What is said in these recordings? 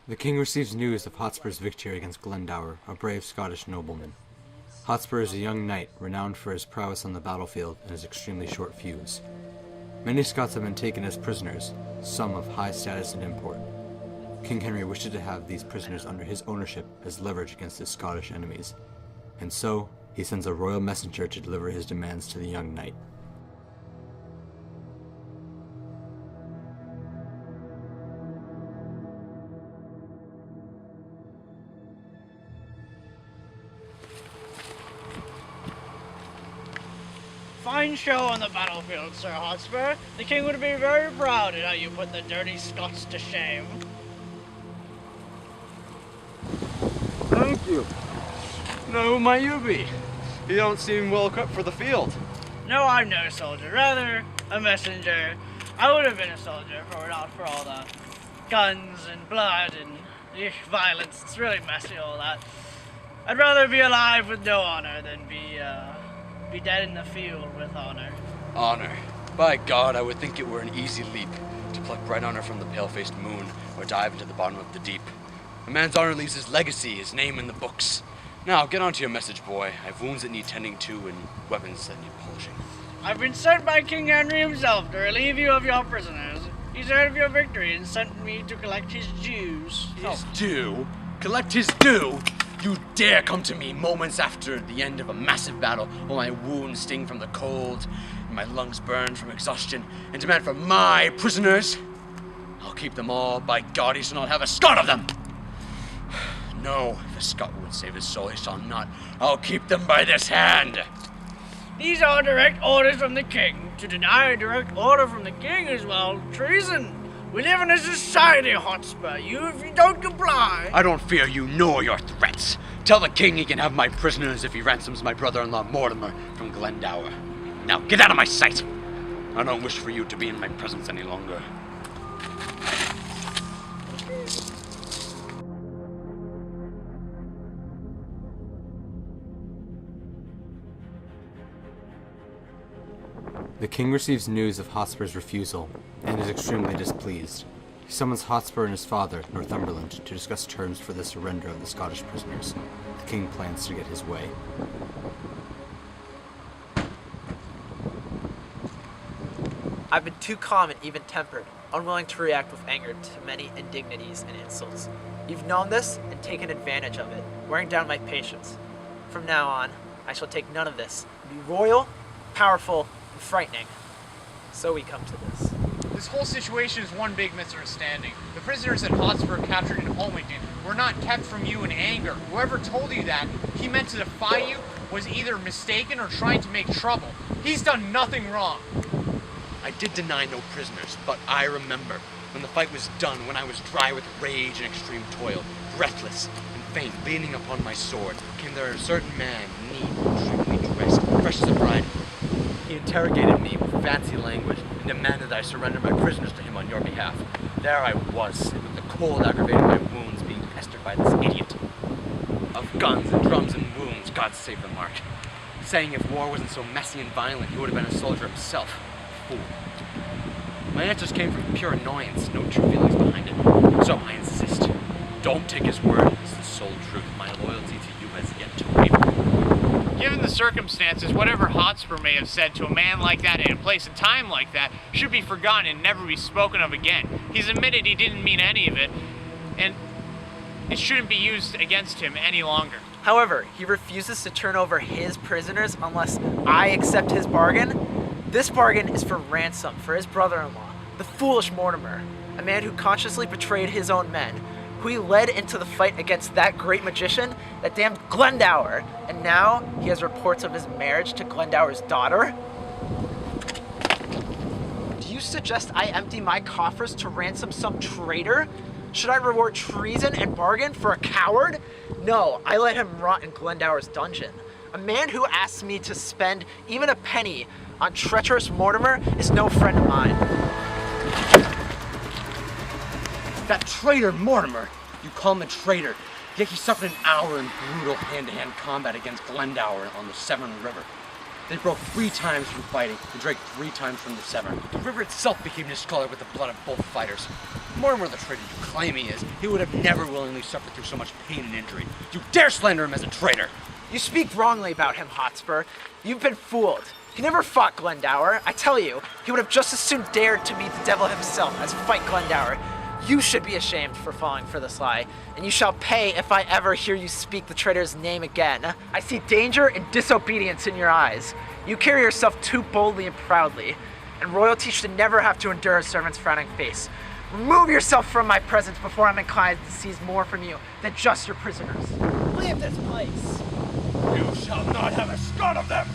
The king receives news of Hotspur's victory against Glendower, a brave Scottish nobleman. Hotspur is a young knight renowned for his prowess on the battlefield and his extremely short fuse. Many Scots have been taken as prisoners, some of high status and import. King Henry wishes to have these prisoners under his ownership as leverage against his Scottish enemies, and so he sends a royal messenger to deliver his demands to the young knight. Fine show on the battlefield, Sir Hotspur. The king would be very proud at how you put the dirty Scots to shame. Thank you. Now who might you be? You don't seem well equipped for the field. No, I'm no soldier, rather a messenger. I would have been a soldier if it were not for all the guns and blood and violence. It's really messy, all that. I'd rather be alive with no honor than be dead in the field with honor. Honor. By God, I would think it were an easy leap to pluck bright honor from the pale-faced moon or dive into the bottom of the deep. A man's honor leaves his legacy, his name in the books. Now, get on to your message, boy. I have wounds that need tending to and weapons that need polishing. I've been sent by King Henry himself to relieve you of your prisoners. He's heard of your victory and sent me to collect his dues. His due? Collect his due? You dare come to me moments after the end of a massive battle, while my wounds sting from the cold and my lungs burn from exhaustion, and demand for my prisoners? I'll keep them all. By God, he shall not have a Scot of them! No, if a Scot would save his soul, he shall not. I'll keep them by this hand! These are direct orders from the king. To deny a direct order from the king is, well, treason. We live in a society, Hotspur. If you don't comply... I don't fear you nor your threats. Tell the king he can have my prisoners if he ransoms my brother-in-law Mortimer from Glendower. Now get out of my sight! I don't wish for you to be in my presence any longer. The king receives news of Hotspur's refusal and is extremely displeased. He summons Hotspur and his father, Northumberland, to discuss terms for the surrender of the Scottish prisoners. The king plans to get his way. I've been too calm and even-tempered, unwilling to react with anger to many indignities and insults. You've known this and taken advantage of it, wearing down my patience. From now on, I shall take none of this. Be royal, powerful, and frightening. So we come to this. This whole situation is one big misunderstanding. The prisoners that Hotspur captured in Holmington were not kept from you in anger. Whoever told you that he meant to defy you was either mistaken or trying to make trouble. He's done nothing wrong. I did deny no prisoners, but I remember when the fight was done, when I was dry with rage and extreme toil, breathless and faint, leaning upon my sword, came there a certain man, neat and trimly dressed, fresh as a bride. He interrogated me with fancy language and demanded that I surrender my prisoners to him on your behalf. There I was, with the cold aggravating my wounds, being pestered by this idiot. Of guns and drums and wounds, God save the mark. Saying if war wasn't so messy and violent, he would have been a soldier himself. Fool. My answers came from pure annoyance, no true feelings behind it. So I insist. Don't take his word as the sole truth. My loyalty to you has yet to waver. Given the circumstances, whatever Hotspur may have said to a man like that in a place and time like that should be forgotten and never be spoken of again. He's admitted he didn't mean any of it, and it shouldn't be used against him any longer. However, he refuses to turn over his prisoners unless I accept his bargain. This bargain is for ransom for his brother-in-law, the foolish Mortimer, a man who consciously betrayed his own men, who he led into the fight against that great magician that damned Glendower, and now he has reports of his marriage to Glendower's daughter? Do you suggest I empty my coffers to ransom some traitor? Should I reward treason and bargain for a coward? No, I let him rot in Glendower's dungeon. A man who asks me to spend even a penny on treacherous Mortimer is no friend of mine. That traitor Mortimer! You call him a traitor, yet he suffered an hour in brutal hand-to-hand combat against Glendower on the Severn River. They broke 3 times from fighting and drank 3 times from the Severn. The river itself became discolored with the blood of both fighters. Mortimer, the traitor you claim he is, he would have never willingly suffered through so much pain and injury. You dare slander him as a traitor! You speak wrongly about him, Hotspur. You've been fooled. He never fought Glendower. I tell you, he would have just as soon dared to meet the devil himself as fight Glendower. You should be ashamed for falling for this lie, and you shall pay if I ever hear you speak the traitor's name again. I see danger and disobedience in your eyes. You carry yourself too boldly and proudly, and royalty should never have to endure a servant's frowning face. Remove yourself from my presence before I'm inclined to seize more from you than just your prisoners. Leave this place. You shall not have a scud of them!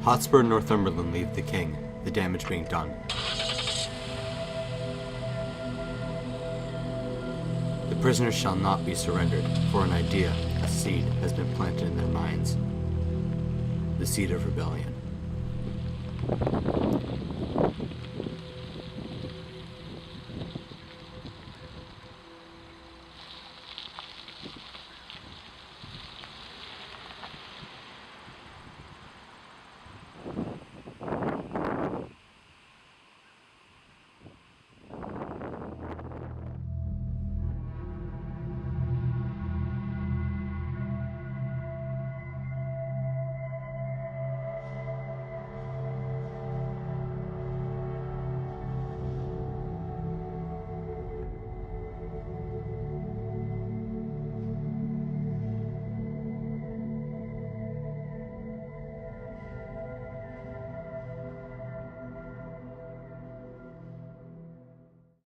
Hotspur and Northumberland leave the king, the damage being done. The prisoners shall not be surrendered, for an idea, a seed, has been planted in their minds. The seed of rebellion.